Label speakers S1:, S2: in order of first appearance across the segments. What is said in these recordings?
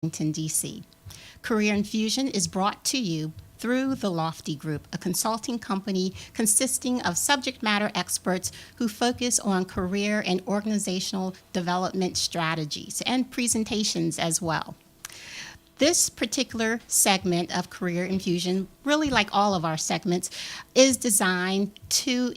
S1: Washington, D.C. Career Infusion is brought to you through the Lofty Group, a consulting company consisting of subject matter experts who focus on career and organizational development strategies and presentations as well. This particular segment of Career Infusion, really like all of our segments, is designed to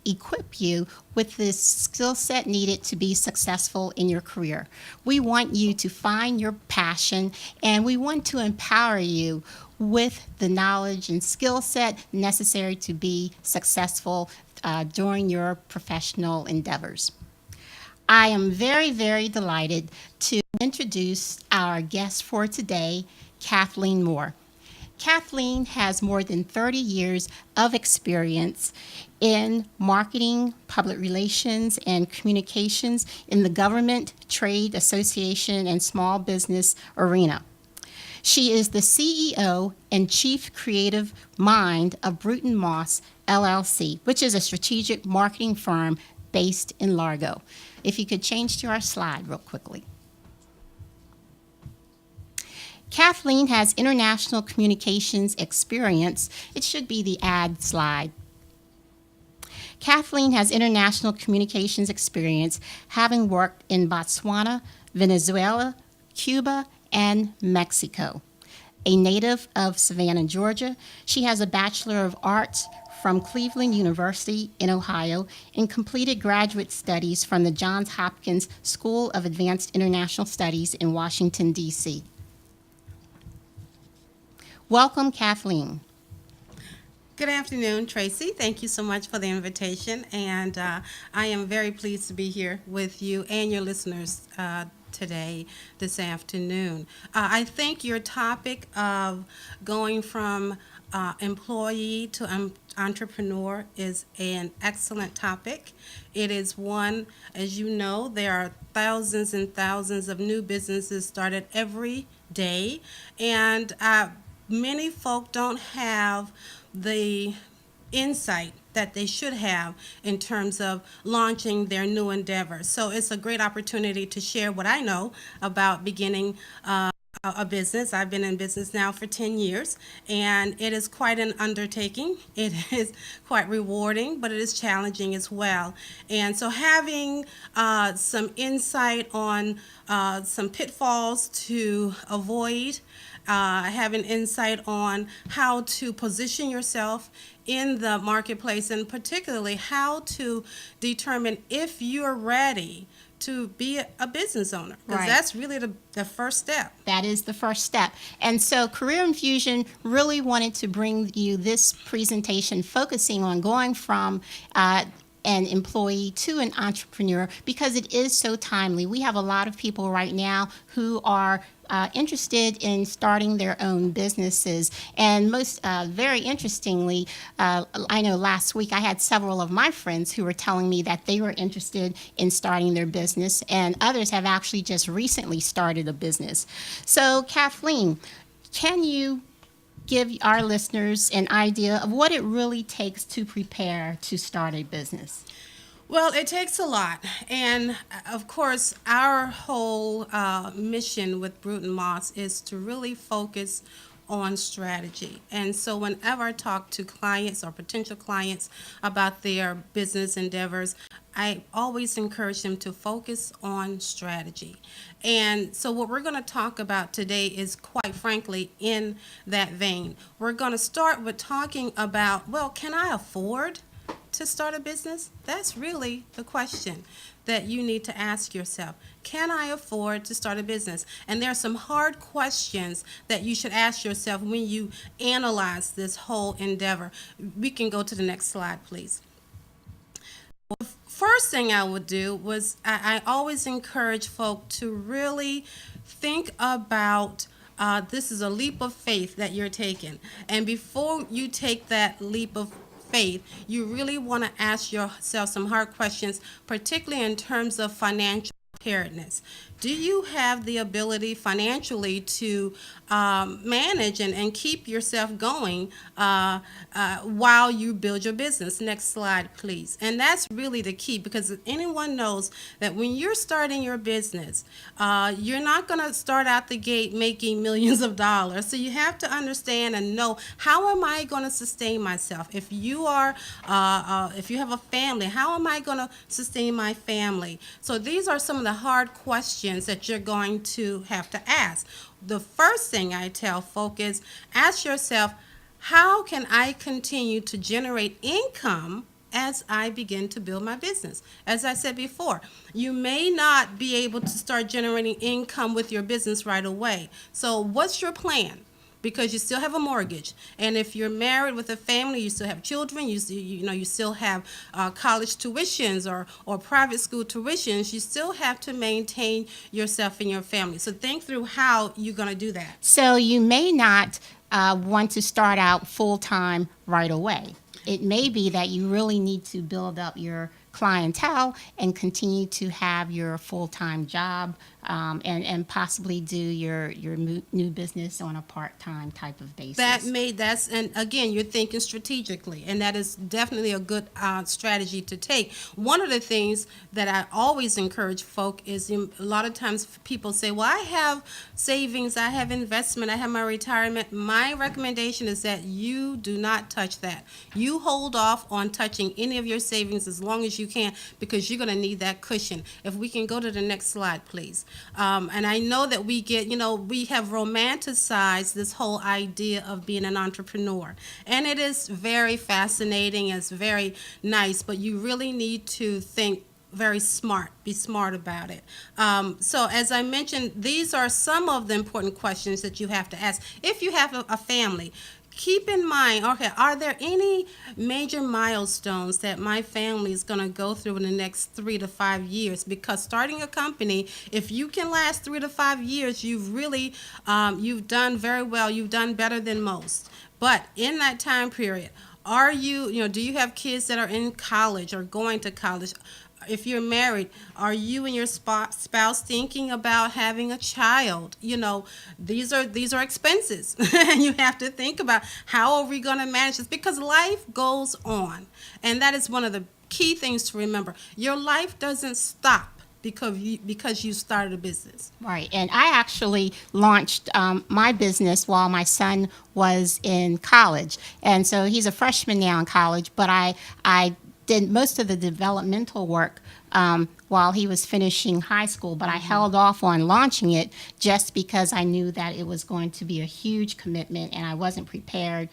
S1: equip you with the skill set needed to be successful in your career. We want you to find your passion, and we want to empower you with the knowledge and skill set necessary to be successful during your professional endeavors. I am very, very delighted to introduce our guest for today, Kathleen Moore. Kathleen has more than 30 years of experience in marketing, public relations, and communications in the government, trade, association, and small business arena. She is the CEO and Chief Creative Mind of BrewtonMos, LLC, which is a strategic marketing firm based in Largo. If you could change to our slide real quickly. Kathleen has international communications experience. It should be the ad slide. Kathleen has international communications experience, having worked in Botswana, Venezuela, Cuba, and Mexico. A native of Savannah, Georgia, she has a Bachelor of Arts from Cleveland University in Ohio and completed graduate studies from the Johns Hopkins School of Advanced International Studies in Washington, D.C. Welcome, Kathleen.
S2: Good afternoon, Tracy. Thank you so much for the invitation, and I am very pleased to be here with you and your listeners today, this afternoon. I think your topic of going from employee to entrepreneur is an excellent topic. It is one, as you know, there are thousands and thousands of new businesses started every day, and many folk don't have the insight that they should have in terms of launching their new endeavors. So it's a great opportunity to share what I know about beginning a business. I've been in business now for 10 years, and it is quite an undertaking. It is quite rewarding, but it is challenging as well. And so having some insight on some pitfalls to avoid, having insight on how to position yourself in the marketplace, and particularly how to determine if you're ready to be a business owner, because that's really the first step.
S1: That is the first step. And so Career Infusion really wanted to bring you this presentation focusing on going from an employee to an entrepreneur because it is so timely. We have a lot of people right now who are interested in starting their own businesses. And most very interestingly, I know last week I had several of my friends who were telling me that they were interested in starting their business, and others have actually just recently started a business. So Kathleen, can you give our listeners an idea of what it really takes to prepare to start a business?
S2: Well, it takes a lot. And of course, our whole mission with BrewtonMos is to really focus on strategy. And so whenever I talk to clients or potential clients about their business endeavors, I always encourage them to focus on strategy. And so what we're going to talk about today is, quite frankly, in that vein. We're going to start with talking about, well, can I afford to start a business? That's really the question that you need to ask yourself. Can I afford to start a business? And there are some hard questions that you should ask yourself when you analyze this whole endeavor. We can go to the next slide, please. Well, first thing I would do was I always encourage folk to really think about this is a leap of faith that you're taking. And before you take that leap of faith, you really want to ask yourself some hard questions, particularly in terms of financial preparedness. Do you have the ability financially to manage and keep yourself going while you build your business? Next slide, please. And that's really the key, because anyone knows that when you're starting your business, you're not going to start out the gate making millions of dollars. So you have to understand and know, how am I going to sustain myself? If you are, if you have a family, how am I going to sustain my family? So these are some of the hard questions that you're going to have to ask. The first thing I tell folks is, ask yourself, how can I continue to generate income as I begin to build my business? As I said before, you may not be able to start generating income with your business right away. So what's your plan? Because you still have a mortgage, and if you're married with a family, you still have children. You still have college tuitions or private school tuitions. You still have to maintain yourself and your family. So think through how you're going to do that.
S1: So you may not want to start out full-time right away. It may be that you really need to build up your clientele and continue to have your full-time job, and possibly do your new business on a part-time type of basis.
S2: And again, you're thinking strategically, and that is definitely a good strategy to take. One of the things that I always encourage folk is, a lot of times people say, well, I have savings, I have investment, I have my retirement. My recommendation is that you do not touch that. You hold off on touching any of your savings as long as you can, because you're going to need that cushion. If we can go to the next slide, please. And I know that we have romanticized this whole idea of being an entrepreneur. And it is very fascinating, it's very nice, but you really need to think very smart, be smart about it. So as I mentioned, these are some of the important questions that you have to ask. If you have a family, keep in mind, okay, are there any major milestones that my family is going to go through in the next 3 to 5 years? Because starting a company, if you can last 3 to 5 years, you've really, you've done very well. You've done better than most. But in that time period, do you have kids that are in college or going to college? If you're married, are you and your spouse thinking about having a child? These are expenses. And you have to think about, how are we going to manage this? Because life goes on. And that is one of the key things to remember. Your life doesn't stop because you started a business.
S1: Right. And I actually launched my business while my son was in college. And so he's a freshman now in college, but I did most of the developmental work while he was finishing high school, but I held off on launching it just because I knew that it was going to be a huge commitment, and I wasn't prepared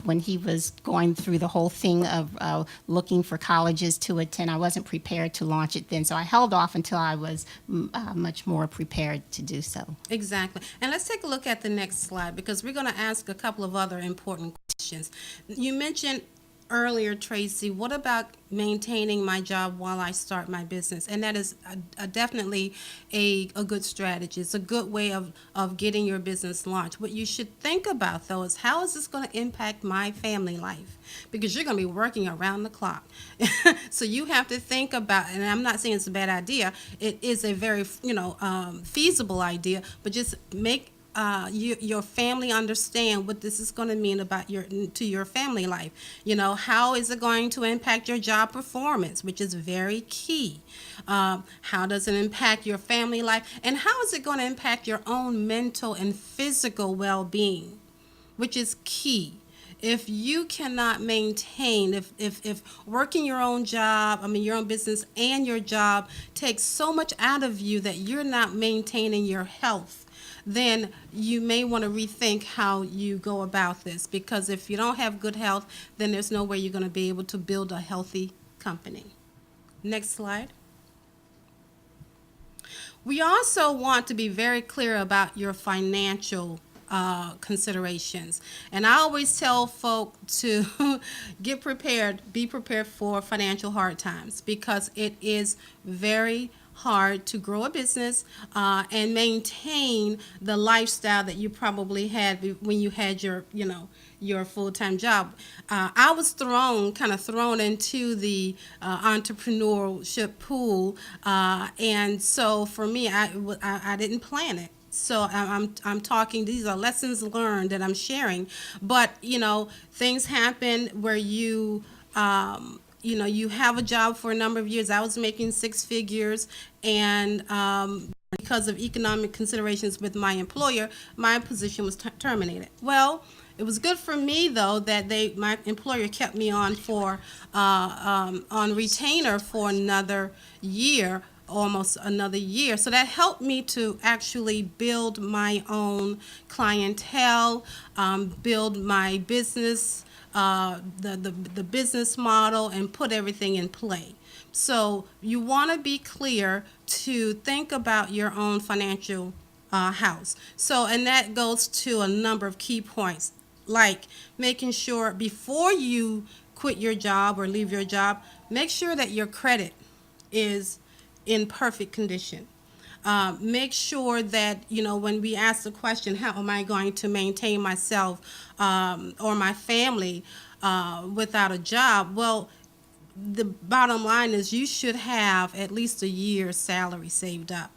S1: when he was going through the whole thing of looking for colleges to attend. I wasn't prepared to launch it then, so I held off until I was much more prepared to do so.
S2: Exactly. And let's take a look at the next slide, because we're going to ask a couple of other important questions. You mentioned earlier, Tracy, what about maintaining my job while I start my business? And that is definitely a good strategy. It's a good way of getting your business launched. What you should think about, though, is, how is this going to impact my family life? Because you're going to be working around the clock. So you have to think about, and I'm not saying it's a bad idea, it is a very feasible idea, but just make your family understand what this is going to mean about your family life. How is it going to impact your job performance, which is very key. How does it impact your family life, and how is it going to impact your own mental and physical well-being, which is key. If you cannot maintain, if working your own job, your own business and your job takes so much out of you that you're not maintaining your health, then you may want to rethink how you go about this. Because if you don't have good health, then there's no way you're going to be able to build a healthy company. Next slide. We also want to be very clear about your financial considerations. And I always tell folk to be prepared for financial hard times, because it is very hard to grow a business and maintain the lifestyle that you probably had when you had your full-time job. I was kind of thrown into the entrepreneurship pool, and so for me, I didn't plan it. So I'm talking. These are lessons learned that I'm sharing. But things happen where you have a job for a number of years. I was making six figures, and because of economic considerations with my employer, my position was terminated. Well, it was good for me though that my employer kept me on on retainer for another year, almost another year. So that helped me to actually build my own clientele, build my business, the business model, and put everything in play. So you want to be clear to think about your own financial house. So, and that goes to a number of key points, like making sure before you quit your job or leave your job, make sure that your credit is in perfect condition. Make sure that, when we ask the question, how am I going to maintain myself or my family without a job? Well, the bottom line is you should have at least a year's salary saved up.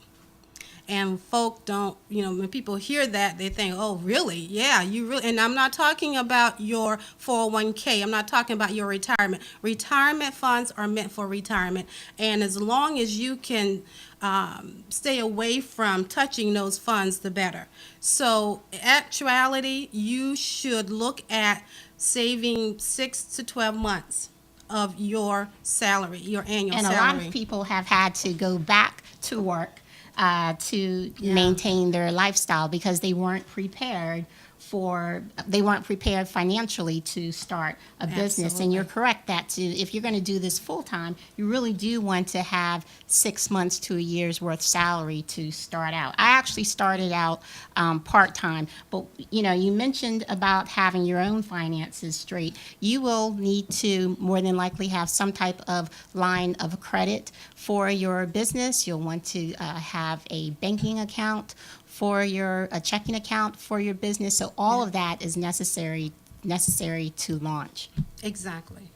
S2: And folk don't, when people hear that, they think, oh, really? Yeah, you really. And I'm not talking about your 401k. I'm not talking about your retirement. Retirement funds are meant for retirement. And as long as you can stay away from touching those funds, the better. So, in actuality, you should look at saving 6 to 12 months of your salary, your annual
S1: And
S2: salary.
S1: a lot of people have had to go back to work to maintain their lifestyle because they weren't prepared financially to start a business. And you're correct that if you're going to do this full time, you really do want to have 6 months to a year's worth salary to start out. I actually started out part time, but you mentioned about having your own finances straight. You will need to more than likely have some type of line of credit for your business. You'll want to have a banking account for a checking account for your business. So all of that is necessary to launch.
S2: Exactly.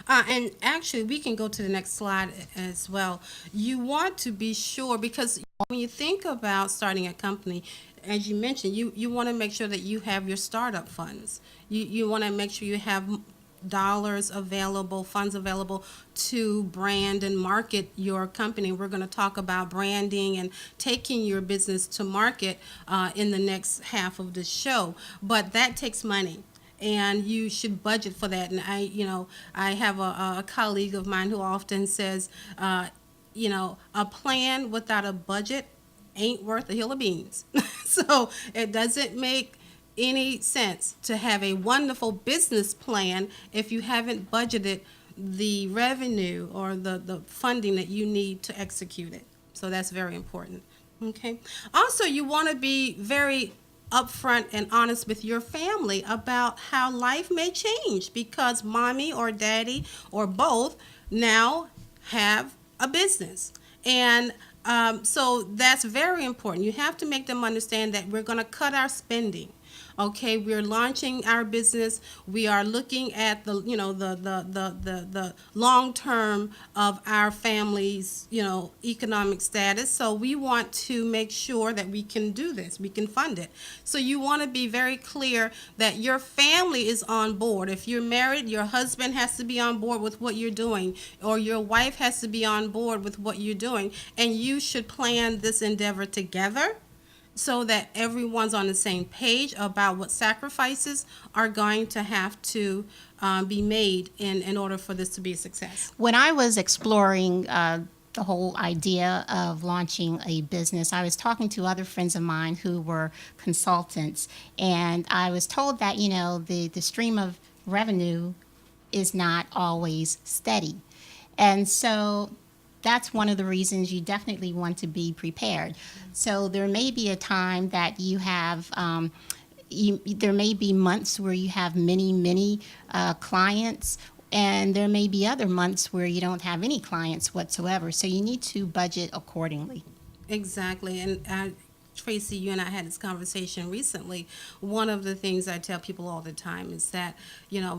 S2: And actually, we can go to the next slide as well. You want to be sure, because when you think about starting a company, as you mentioned, you want to make sure that you have your startup funds. You want to make sure you have funds available to brand and market your company. We're going to talk about branding and taking your business to market in the next half of the show. But that takes money, and you should budget for that. And I have a colleague of mine who often says, a plan without a budget ain't worth a hill of beans. So it doesn't make any sense to have a wonderful business plan if you haven't budgeted the revenue or the funding that you need to execute it. So that's very important. Okay. Also, you want to be very upfront and honest with your family about how life may change, because mommy or daddy or both now have a business. And so that's very important. You have to make them understand that we're going to cut our spending. Okay, we're launching our business. We are looking at the long term of our family's economic status. So we want to make sure that we can do this. We can fund it. So you want to be very clear that your family is on board. If you're married, your husband has to be on board with what you're doing, or your wife has to be on board with what you're doing, and you should plan this endeavor together, so that everyone's on the same page about what sacrifices are going to have to be made in order for this to be a success.
S1: When I was exploring the whole idea of launching a business, I was talking to other friends of mine who were consultants, and I was told that the stream of revenue is not always steady. And so that's one of the reasons you definitely want to be prepared. So there may be a time that you have, there may be months where you have many clients, and there may be other months where you don't have any clients whatsoever. So you need to budget accordingly.
S2: Exactly. And Tracy, you and I had this conversation recently. One of the things I tell people all the time is that,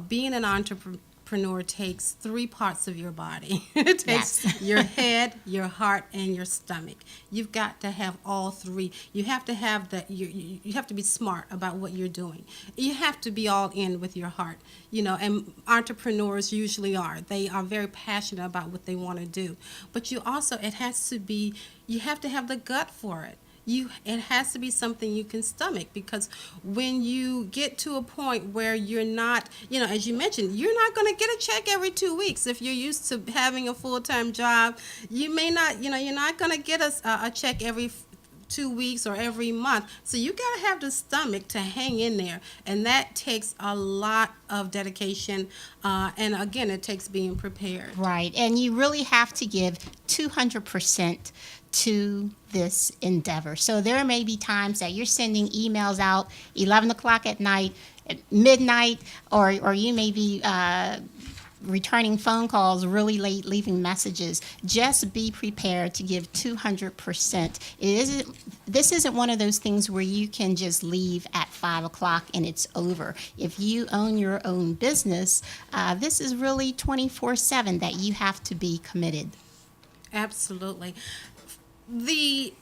S2: being an entrepreneur takes three parts of your body. It takes
S1: Yes.
S2: your head, your heart, and your stomach. You've got to have all three. You have to have you have to be smart about what you're doing. You have to be all in with your heart, and entrepreneurs usually are. They are very passionate about what they want to do. But you have to have the gut for it. It has to be something you can stomach, because when you get to a point where you're not, as you mentioned, you're not going to get a check every 2 weeks. If you're used to having a full-time job, you may not, you're not going to get a check every 2 weeks or every month. So you got to have the stomach to hang in there, and that takes a lot of dedication, and again, it takes being prepared.
S1: Right. And you really have to give 200% to this endeavor. So there may be times that you're sending emails out 11 o'clock at night, at midnight, or you may be returning phone calls really late, leaving messages. Just be prepared to give 200%. This isn't one of those things where you can just leave at 5 o'clock and it's over. If you own your own business, this is really 24/7 that you have to be committed.
S2: Absolutely. The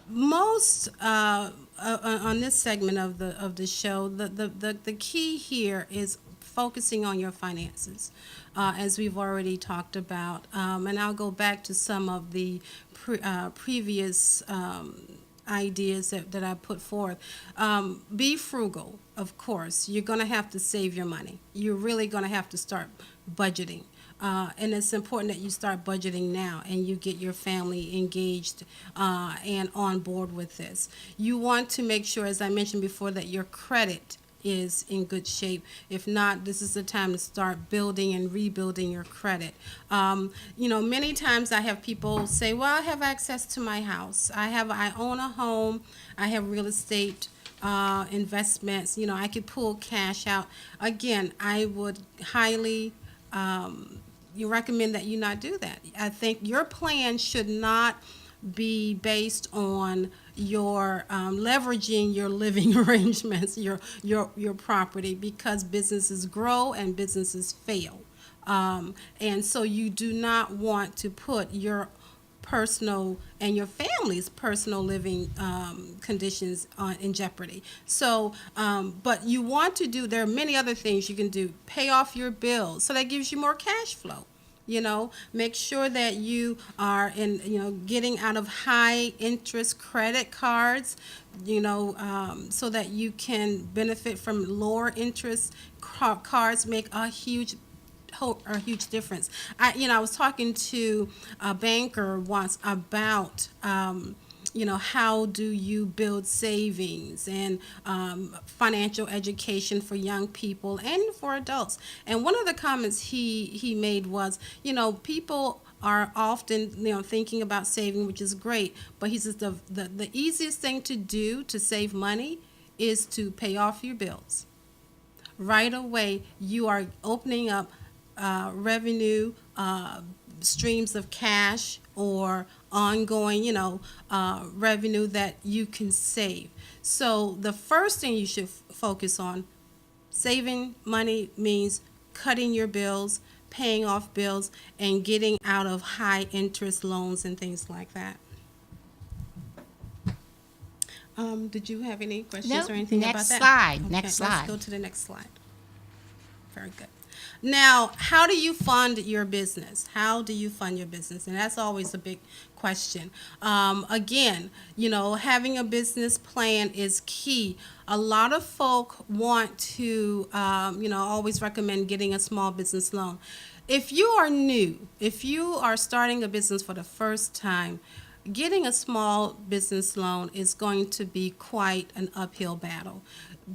S2: most on this segment of the show, the key here is focusing on your finances, as we've already talked about, and I'll go back to some of the previous ideas that I put forth. Be frugal, of course. You're going to have to save your money. You're really going to have to start budgeting. And it's important that you start budgeting now and you get your family engaged and on board with this. You want to make sure, as I mentioned before, that your credit is in good shape. If not, this is the time to start building and rebuilding your credit. Many times I have people say, well, I have access to my house. I own a home. I have real estate investments. I could pull cash out. Again, I would highly you recommend that you not do that. I think your plan should not be based on your leveraging your living arrangements, your property, because businesses grow and businesses fail. And so you do not want to put your personal and your family's personal living conditions in jeopardy. So, but you want to there are many other things you can do. Pay off your bills, so that gives you more cash flow. Make sure that you are getting out of high interest credit cards, so that you can benefit from lower interest cards. Make a huge difference. I was talking to a banker once about how do you build savings and financial education for young people and for adults. And one of the comments he made was, people are often thinking about saving, which is great, but he says the easiest thing to do to save money is to pay off your bills. Right away, you are opening up revenue streams of cash or ongoing, revenue that you can save. So the first thing you should focus on, saving money means cutting your bills, paying off bills, and getting out of high interest loans and things like that. Did you have any questions or anything about that?
S1: Next slide.
S2: Let's go to the next slide. Very good. Now, how do you fund your business? How do you fund your business? And that's always a big question. Again, having a business plan is key. A lot of folk want to, always recommend getting a small business loan. If you are new, if you are starting a business for the first time, getting a small business loan is going to be quite an uphill battle,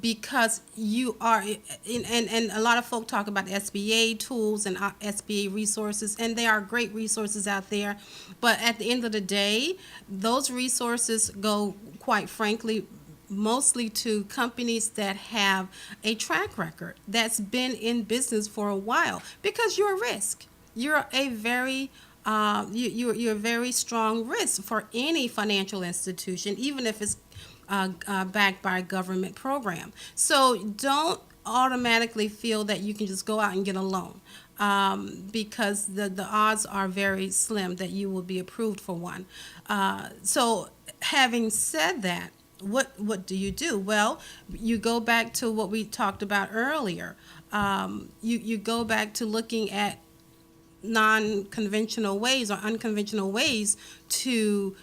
S2: because you are, and a lot of folk talk about SBA tools and SBA resources, and there are great resources out there, but at the end of the day, those resources go, quite frankly, mostly to companies that have a track record that's been in business for a while, because you're a risk. You're a very you're a very strong risk for any financial institution, even if it's backed by a government program. So don't automatically feel that you can just go out and get a loan, because the odds are very slim that you will be approved for one. So having said that, what do you do? Well, you go back to what we talked about earlier. You go back to looking at non-conventional ways or unconventional ways to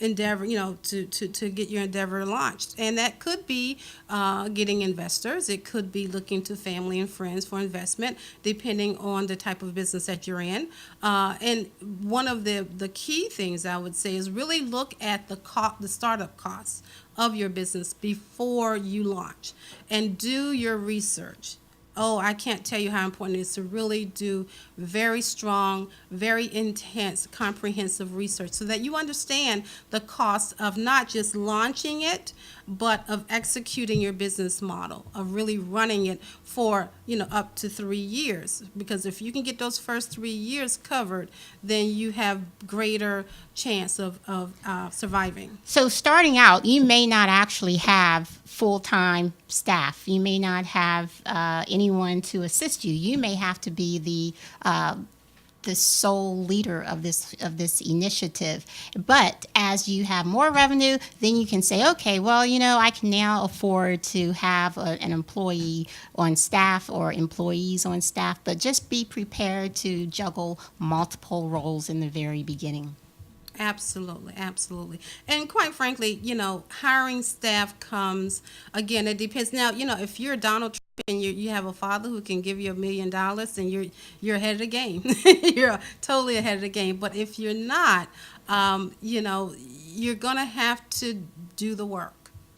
S2: endeavor, to get your endeavor launched. And that could be getting investors. It could be looking to family and friends for investment, depending on the type of business that you're in. And one of the key things I would say is really look at the startup costs of your business before you launch, and do your research. Oh, I can't tell you how important it is to really do very strong, very intense, comprehensive research, so that you understand the cost of not just launching it, but of executing your business model, of really running it for, up to 3 years. Because if you can get those first 3 years covered, then you have greater chance of surviving.
S1: So starting out, you may not actually have full-time staff. You may not have anyone to assist you. You may have to be the sole leader of this initiative. But as you have more revenue, then you can say, okay, well, I can now afford to have an employee on staff or employees on staff. But just be prepared to juggle multiple roles in the very beginning.
S2: Absolutely, absolutely. And quite frankly, hiring staff comes, again, it depends. Now, if you're Donald Trump and you have a father who can give you $1 million, then you're ahead of the game. You're totally ahead of the game. But if you're not, you're going to have to do the work.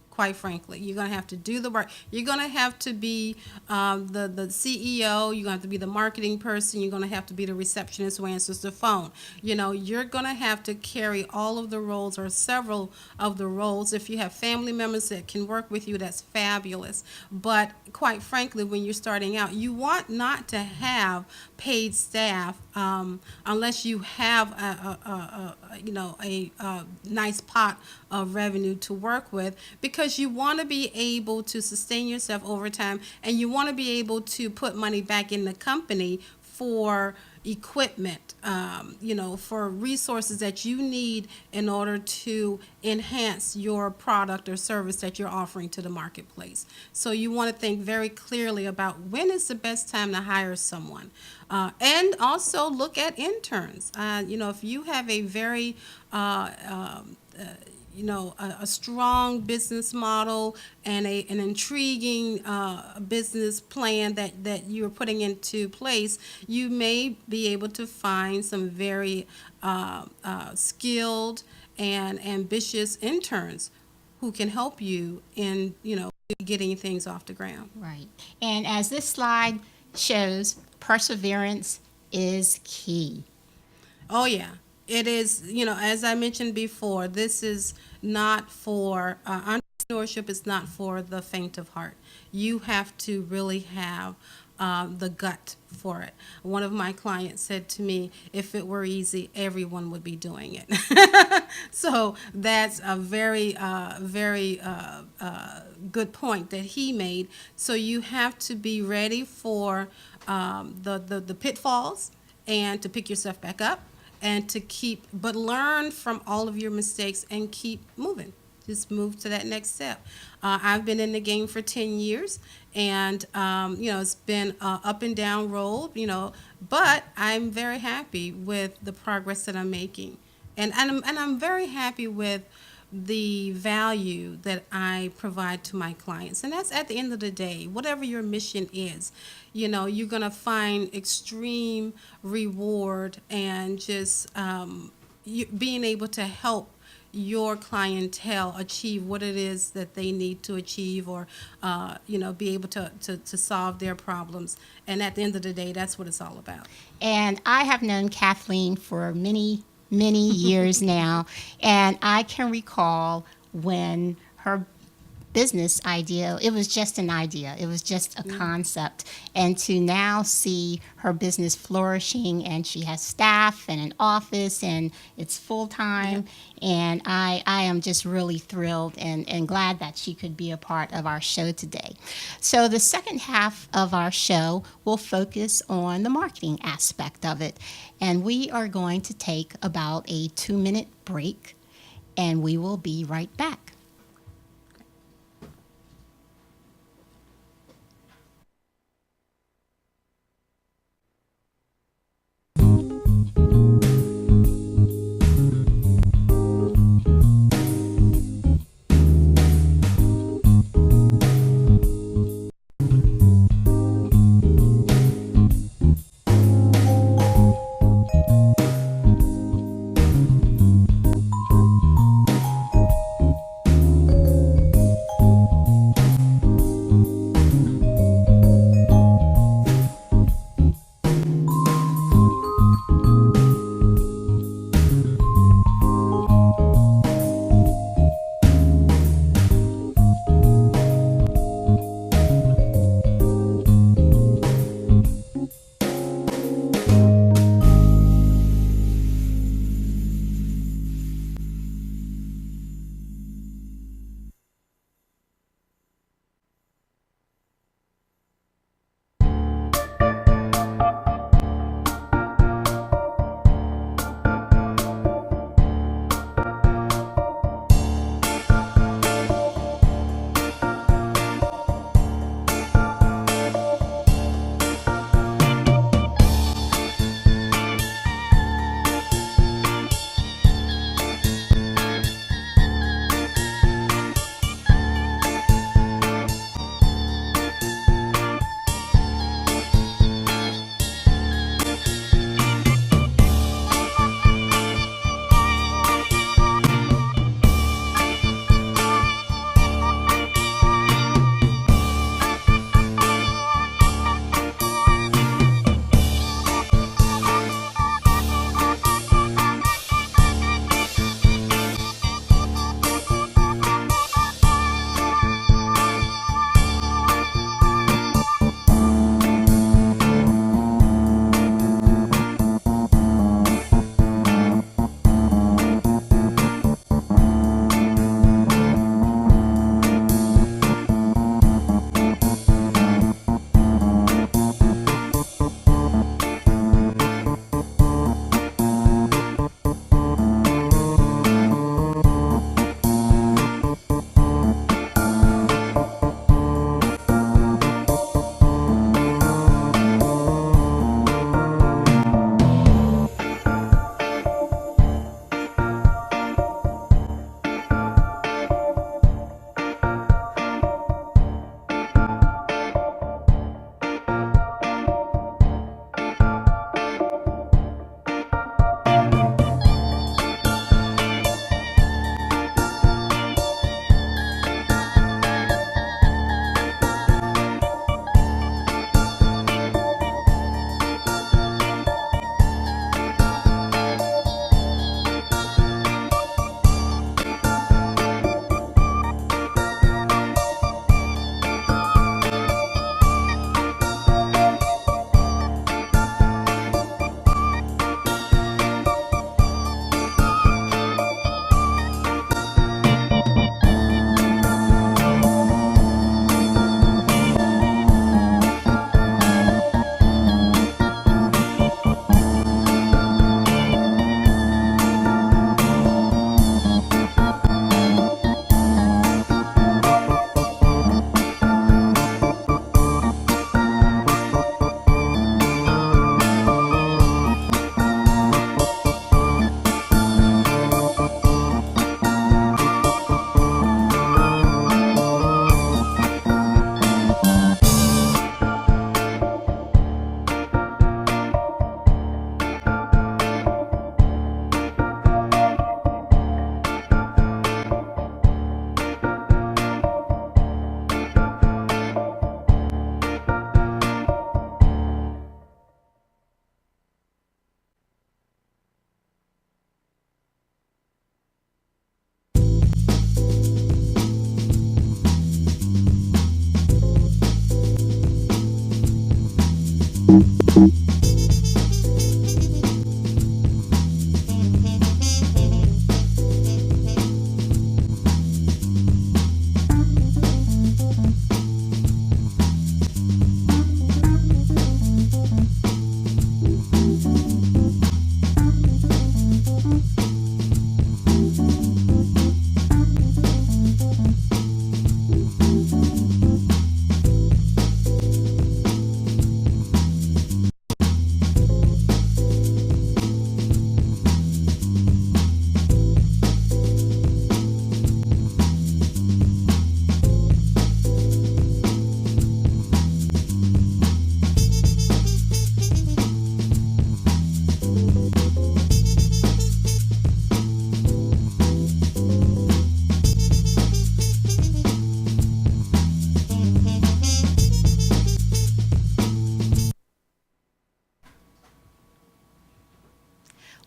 S2: Quite frankly, you're going to have to do the work. You're going to have to be the CEO. You're going to have to be the marketing person. You're going to have to be the receptionist who answers the phone. You're going to have to carry all of the roles, or several of the roles. If you have family members that can work with you, that's fabulous. But quite frankly, when you're starting out, you want not to have paid staff unless you have a nice pot of revenue to work with, because you want to be able to sustain yourself over time, and you want to be able to put money back in the company for equipment, for resources that you need in order to enhance your product or service that you're offering to the marketplace. So you want to think very clearly about when is the best time to hire someone. And also look at interns. If you have a very a strong business model and an intriguing business plan that you're putting into place, you may be able to find some very skilled and ambitious interns who can help you in, getting things off the ground.
S1: Right. And as this slide shows, perseverance is key.
S2: Oh, yeah. It is, as I mentioned before, this is not for entrepreneurship. It's not for the faint of heart. You have to really have the gut for it. One of my clients said to me, if it were easy, everyone would be doing it. So that's a very good point that he made. So you have to be ready for the pitfalls, and to pick yourself back up, and but learn from all of your mistakes and keep moving. Just move to that next step. I've been in the game for 10 years, and it's been an up and down road, but I'm very happy with the progress that I'm making, and I'm very happy with the value that I provide to my clients. And that's, at the end of the day, whatever your mission is, you're going to find extreme reward, and just being able to help your clientele achieve what it is that they need to achieve, or be able to solve their problems. And at the end of the day, that's what it's all about.
S1: And I have known Kathleen for many years now, and I can recall when her business idea, it was just an idea. It was just a concept. And to now see her business flourishing, and she has staff and an office, and it's full time. And I am just really thrilled and glad that she could be a part of our show today. So the second half of our show will focus on the marketing aspect of it. And we are going to take about a 2-minute break, and we will be right back.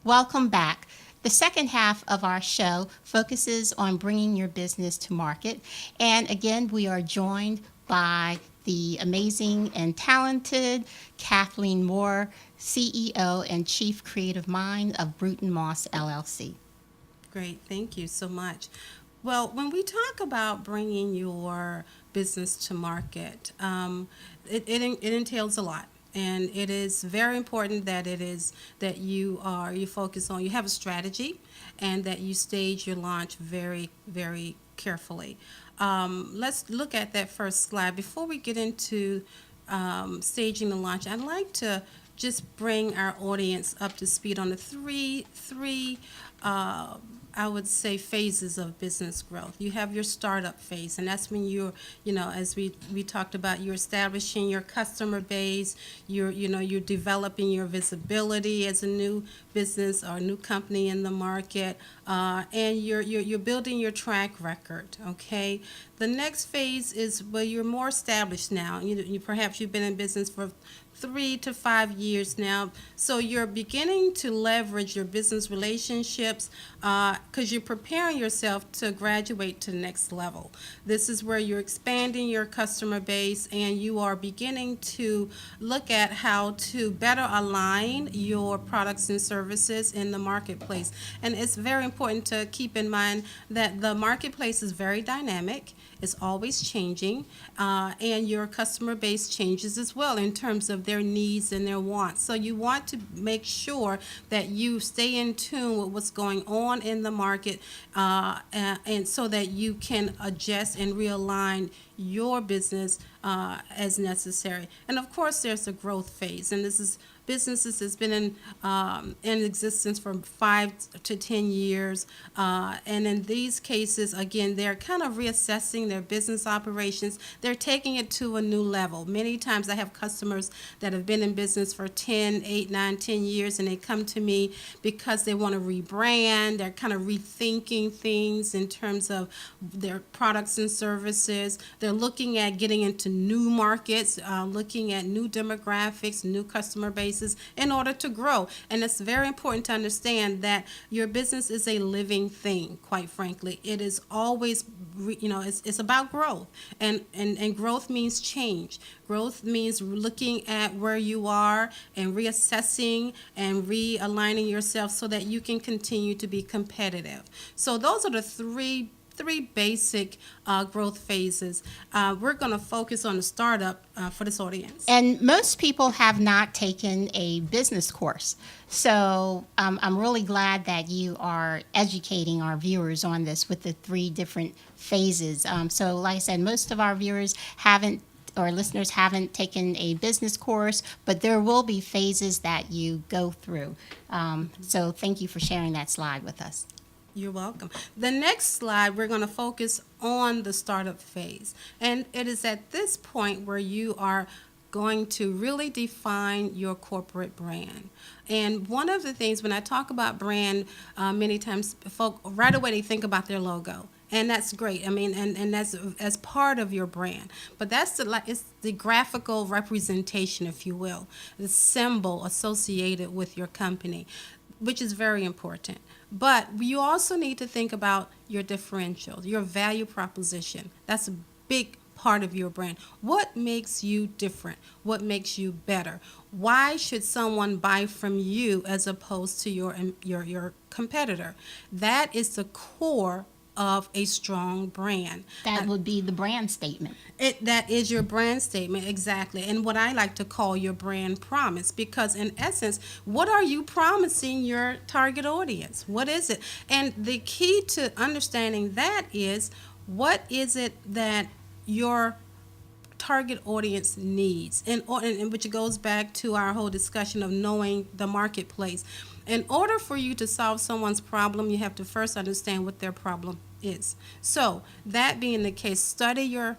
S1: Welcome back. The second half of our show focuses on bringing your business to market. And again, we are joined by the amazing and talented Kathleen Moore, CEO and Chief Creative Mind of BrewtonMos LLC.
S2: Great, thank you so much. Well, when we talk about bringing your business to market, it entails a lot. And it is very important that you focus on, you have a strategy, and that you stage your launch very, very carefully. Let's look at that first slide. Before we get into staging the launch, I'd like to just bring our audience up to speed on the three I would say phases of business growth. You have your startup phase, and that's when as we talked about, you're establishing your customer base, you're developing your visibility as a new business or new company in the market, and you're building your track record. Okay, the next phase is where you're more established now. Perhaps you've been in business for 3 to 5 years now. So you're beginning to leverage your business relationships because you're preparing yourself to graduate to the next level. This is where you're expanding your customer base, and you are beginning to look at how to better align your products and services in the marketplace. And it's very important to keep in mind that the marketplace is very dynamic. It's always changing, and your customer base changes as well in terms of their needs and their wants. So you want to make sure that you stay in tune with what's going on in the market, and so that you can adjust and realign your business as necessary. And of course, there's a growth phase, and this is businesses that's been in existence for 5 to 10 years, and in these cases, again, they're kind of reassessing their business operations. They're taking it to a new level. Many times I have customers that have been in business for 10, 8, 9, 10 years, and they come to me because they want to rebrand. They're kind of rethinking things in terms of their products and services. They're looking at getting into new markets, looking at new demographics, new customer bases in order to grow. And it's very important to understand that your business is a living thing, quite frankly. It is always, it's about growth. And growth means change. Growth means looking at where you are and reassessing and realigning yourself so that you can continue to be competitive. So those are the three basic growth phases. We're going to focus on the startup for this audience.
S1: And most people have not taken a business course. So I'm really glad that you are educating our viewers on this with the 3 different phases. So like I said, most of our viewers haven't, or listeners haven't taken a business course, but there will be phases that you go through. So thank you for sharing that slide with us.
S2: You're welcome. The next slide, we're going to focus on the startup phase. And it is at this point where you are going to really define your corporate brand. And one of the things, when I talk about brand, many times folk right away they think about their logo. And that's great. I mean, and that's as part of your brand. But that's it's the graphical representation, if you will, the symbol associated with your company, which is very important. But you also need to think about your differential, your value proposition. That's a big part of your brand. What makes you different? What makes you better? Why should someone buy from you as opposed to your competitor? That is the core of a strong brand.
S1: That would be the brand statement.
S2: That is your brand statement, exactly. And what I like to call your brand promise, because in essence, what are you promising your target audience? What is it? And the key to understanding that is, what is it that your target audience needs, and which goes back to our whole discussion of knowing the marketplace. In order for you to solve someone's problem, you have to first understand what their problem is. So that being the case, study your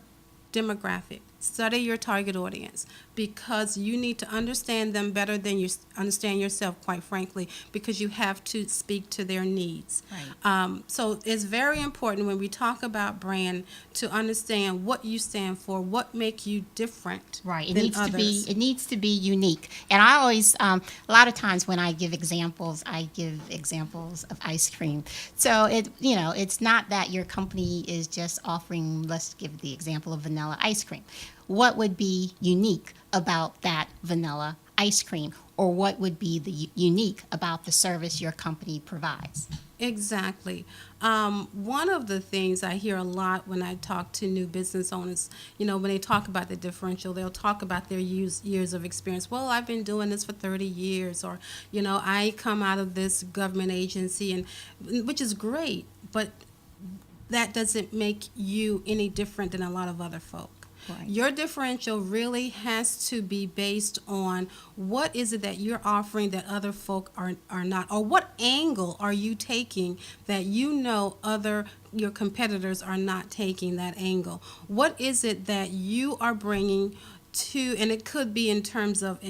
S2: demographic, study your target audience, because you need to understand them better than you understand yourself, quite frankly, because you have to speak to their needs.
S1: Right.
S2: So it's very important when we talk about brand to understand what you stand for, what makes you different.
S1: Right. It
S2: than
S1: needs
S2: others.
S1: to be. It needs to be unique. And I always, a lot of times when I give examples of ice cream. So it's not that your company is just offering. Let's give the example of vanilla ice cream. What would be unique about that vanilla ice cream, or what would be the unique about the service your company provides?
S2: Exactly. One of the things I hear a lot when I talk to new business owners, when they talk about the differential, they'll talk about their years of experience. Well, I've been doing this for 30 years, or, I come out of this government agency, and which is great, but that doesn't make you any different than a lot of other folk.
S1: Right.
S2: Your differential really has to be based on what is it that you're offering that other folk are not, or what angle are you taking that your competitors are not taking that angle. What is it that you are bringing to, and it could be in terms of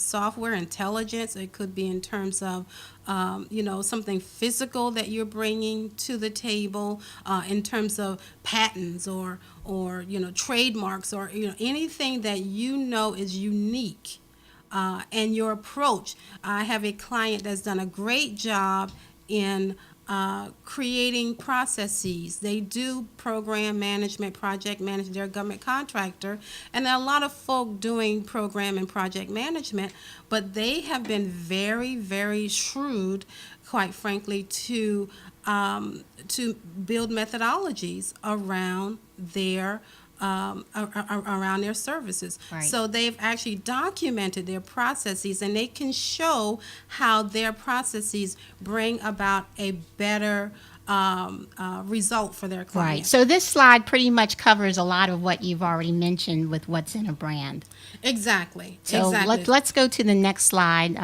S2: software intelligence, it could be in terms of something physical that you're bringing to the table, in terms of patents or trademarks, or anything that is unique, and your approach. I have a client that's done a great job in creating processes. They do program management, project management. They're a government contractor, and there are a lot of folk doing program and project management, but they have been very, very shrewd, quite frankly, to build methodologies around their services.
S1: Right.
S2: So they've actually documented their processes, and they can show how their processes bring about a better result for their client.
S1: Right. So this slide pretty much covers a lot of what you've already mentioned with what's in a brand.
S2: Exactly.
S1: So
S2: exactly.
S1: let's go to the next slide.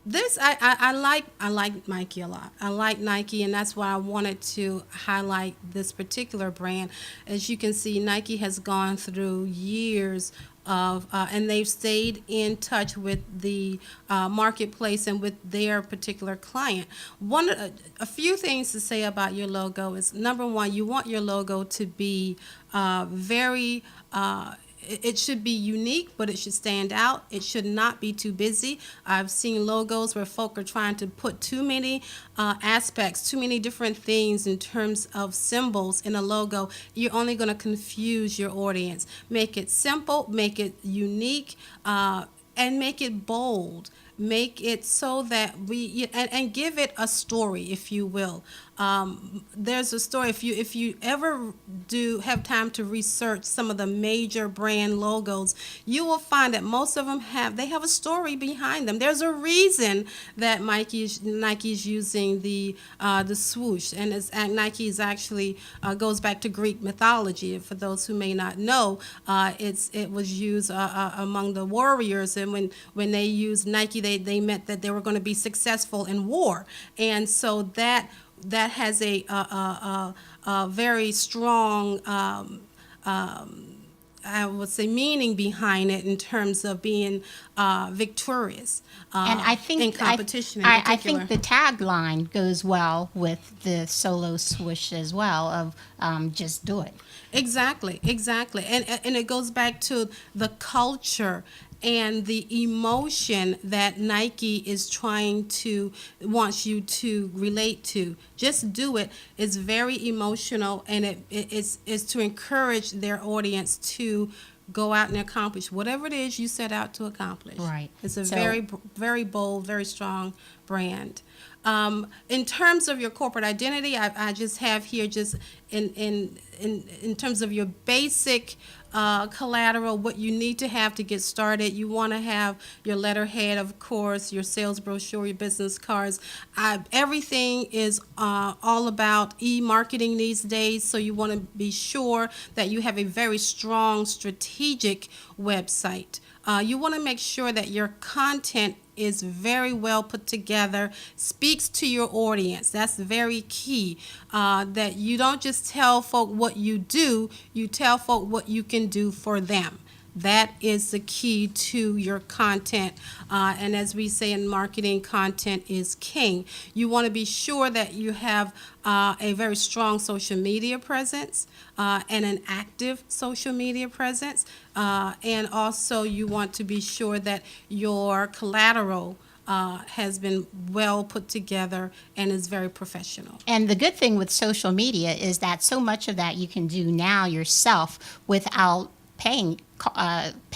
S2: This I like Nike a lot. I like Nike, and that's why I wanted to highlight this particular brand. As you can see, Nike has gone through years of, and they've stayed in touch with the marketplace and with their particular client. A few things to say about your logo is, number one, you want your logo to be very. It should be unique, but it should stand out. It should not be too busy. I've seen logos where folk are trying to put too many aspects, too many different things in terms of symbols in a logo. You're only going to confuse your audience. Make it simple, make it unique, and make it bold. Make it so that and give it a story, if you will. There's a story. If you ever do have time to research some of the major brand logos, you will find that most of them have a story behind them. There's a reason that Nike's using the swoosh, and Nike is actually goes back to Greek mythology. For those who may not know, it was used among the warriors, and when they used Nike, they meant that they were going to be successful in war, and so that has a very strong, I would say, meaning behind it in terms of being victorious.
S1: And I think
S2: in competition,
S1: I think the tagline goes well with the solo swoosh as well, of just do it.
S2: Exactly, and it goes back to the culture and the emotion that Nike is wants you to relate to. Just do it. It's very emotional, and it's to encourage their audience to go out and accomplish whatever it is you set out to accomplish.
S1: Right.
S2: It's a
S1: So-
S2: very bold, very strong brand. In terms of your corporate identity, I just have here just in terms of your basic collateral, what you need to have to get started. You want to have your letterhead, of course, your sales brochure, your business cards. Everything is all about e-marketing these days, so you want to be sure that you have a very strong strategic website. You want to make sure that your content is very well put together, speaks to your audience. That's very key. That you don't just tell folk what you do, you tell folk what you can do for them. That is the key to your content. And as we say in marketing, content is king. You want to be sure that you have a very strong social media presence and an active social media presence. And also you want to be sure that your collateral has been well put together and is very professional.
S1: And the good thing with social media is that so much of that you can do now yourself without paying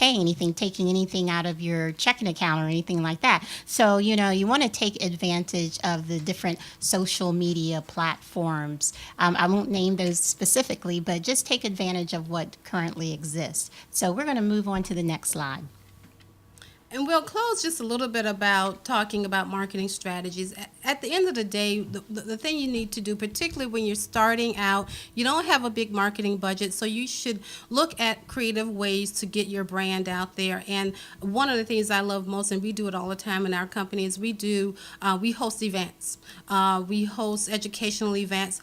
S1: anything, taking anything out of your checking account or anything like that. So, you want to take advantage of the different social media platforms. I won't name those specifically, but just take advantage of what currently exists. So we're going to move on to the next slide.
S2: And we'll close just a little bit about talking about marketing strategies. At the end of the day, the thing you need to do, particularly when you're starting out, you don't have a big marketing budget, so you should look at creative ways to get your brand out there. And one of the things I love most, and we do it all the time in our company, is we host events. We host educational events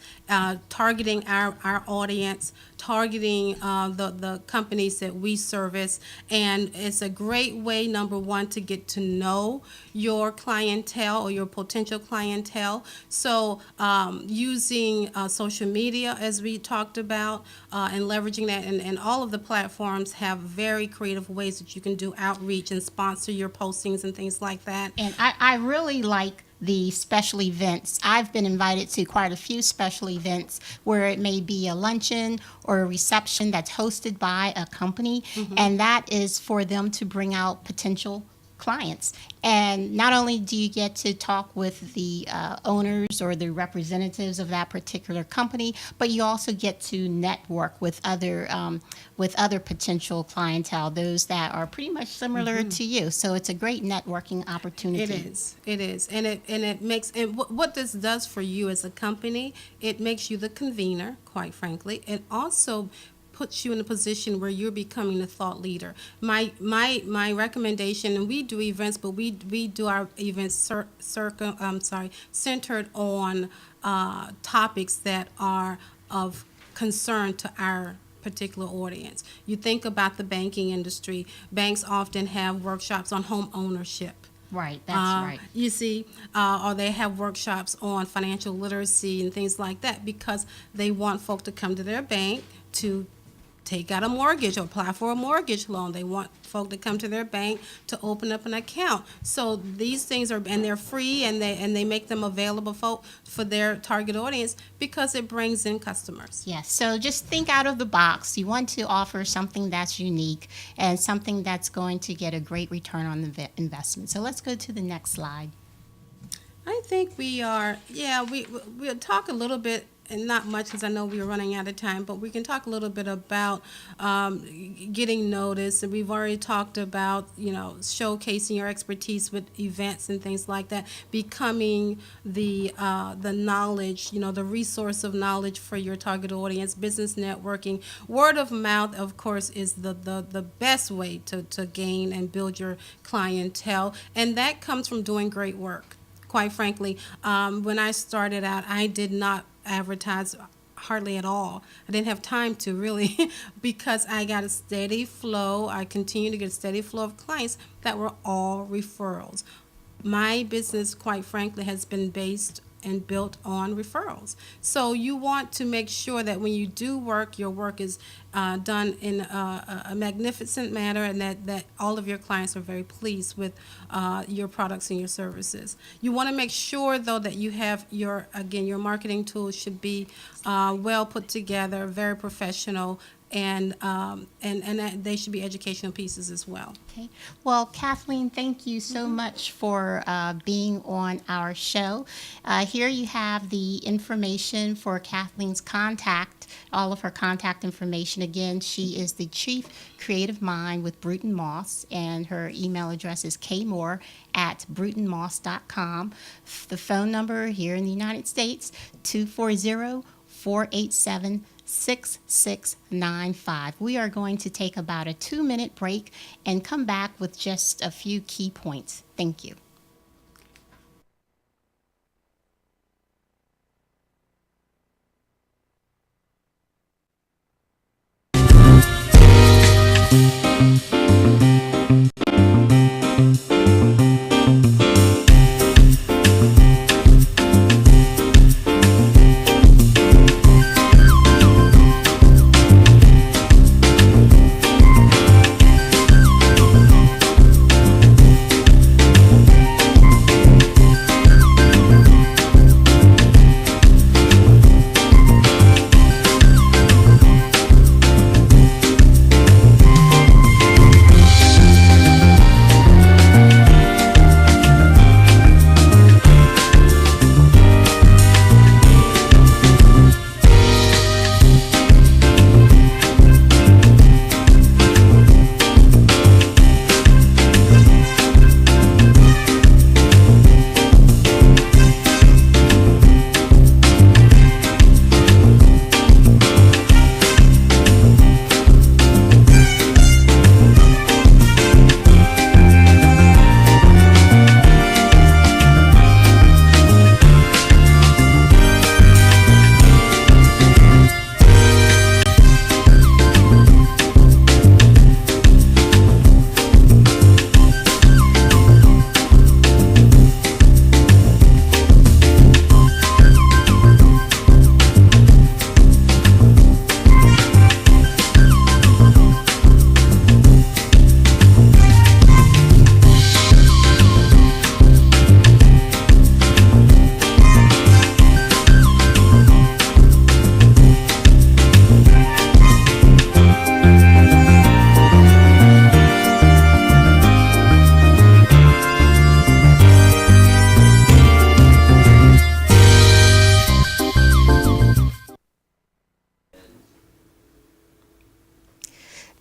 S2: targeting our audience, targeting the companies that we service. And it's a great way, number one, to get to know your clientele or your potential clientele. So using social media, as we talked about, and leveraging that, and all of the platforms have very creative ways that you can do outreach and sponsor your postings and things like that.
S1: And I really like the special events. I've been invited to quite a few special events where it may be a luncheon or a reception that's hosted by a company, and that is for them to bring out potential clients. And not only do you get to talk with the owners or the representatives of that particular company, but you also get to network with other potential clientele, those that are pretty much similar to you. So it's a great networking opportunity.
S2: It is, and it makes, and what this does for you as a company, it makes you the convener, quite frankly. It also puts you in a position where you're becoming a thought leader. My recommendation, and we do events, but we do our events centered on topics that are of concern to our particular audience. You think about the banking industry. Banks often have workshops on home ownership.
S1: Right, that's right.
S2: You see, or they have workshops on financial literacy and things like that, because they want folk to come to their bank to take out a mortgage or apply for a mortgage loan. They want folk to come to their bank to open up an account. So these things and they're free, and they make them available for their target audience because it brings in customers.
S1: Yes, so just think out of the box. You want to offer something that's unique and something that's going to get a great return on the investment. So let's go to the next slide.
S2: I think we'll talk a little bit, and not much because I know we're running out of time, but we can talk a little bit about getting noticed. And we've already talked about, showcasing your expertise with events and things like that, becoming the knowledge, the resource of knowledge for your target audience, business networking. Word of mouth, of course, is the best way to gain and build your clientele, and that comes from doing great work. Quite frankly, when I started out, I did not advertise hardly at all. I didn't have time to really because I got a steady flow. I continue to get a steady flow of clients that were all referrals. My business, quite frankly, has been based and built on referrals. So you want to make sure that when you do work, your work is done in a magnificent manner, and that all of your clients are very pleased with your products and your services. You want to make sure, though, that you have your marketing tools should be well put together, very professional, and that they should be educational pieces as well.
S1: Okay. Well, Kathleen, thank you so much for being on our show. Here you have the information for Kathleen's contact, all of her contact information. Again, she is the Chief Creative Mind with BrewtonMos, and her email address is kmoore@BrewtonMos.com. The phone number here in the United States, 240-487-6695. We are going to take about a 2-minute break and come back with just a few key points. Thank you.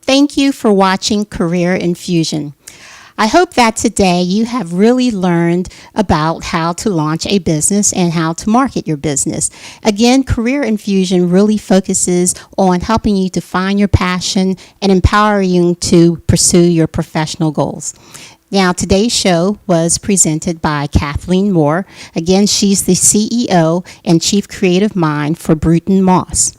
S1: Thank you for watching Career Infusion. I hope that today you have really learned about how to launch a business and how to market your business. Again, Career Infusion really focuses on helping you to find your passion and empowering you to pursue your professional goals. Now, today's show was presented by Kathleen Moore. Again, she's the CEO and Chief Creative Mind for BrewtonMos.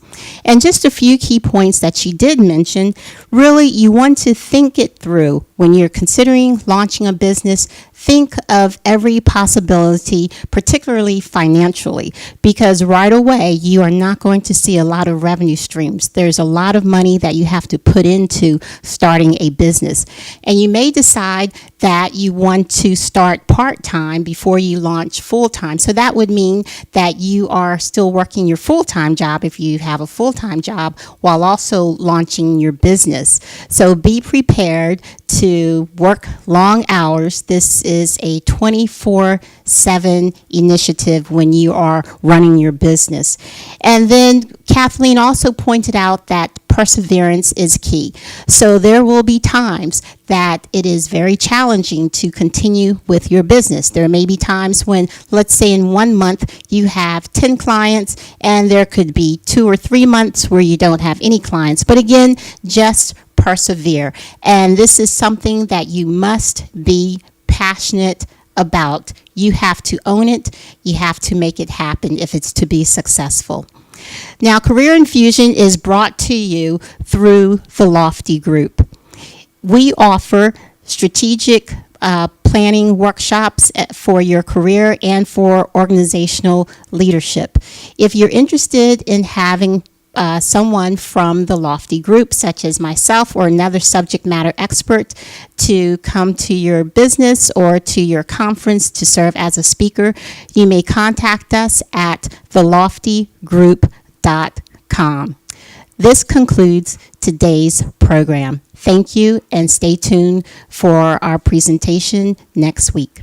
S1: And just a few key points that she did mention. Really, you want to think it through when you're considering launching a business. Think of every possibility, particularly financially, because right away you are not going to see a lot of revenue streams. There's a lot of money that you have to put into starting a business. And you may decide that you want to start part-time before you launch full-time. So that would mean that you are still working your full-time job if you have a full-time job while also launching your business. So be prepared to work long hours. This is a 24/7 initiative when you are running your business. And then Kathleen also pointed out that perseverance is key. So there will be times that it is very challenging to continue with your business. There may be times when, let's say in 1 month, you have 10 clients, and there could be 2 or 3 months where you don't have any clients. But again, just persevere. And this is something that you must be passionate about. You have to own it. You have to make it happen if it's to be successful. Now, Career Infusion is brought to you through the Lofty Group. We offer strategic planning workshops for your career and for organizational leadership. If you're interested in having someone from the Lofty Group, such as myself or another subject matter expert, to come to your business or to your conference to serve as a speaker, you may contact us at theloftygroup.com. This concludes today's program. Thank you, and stay tuned for our presentation next week.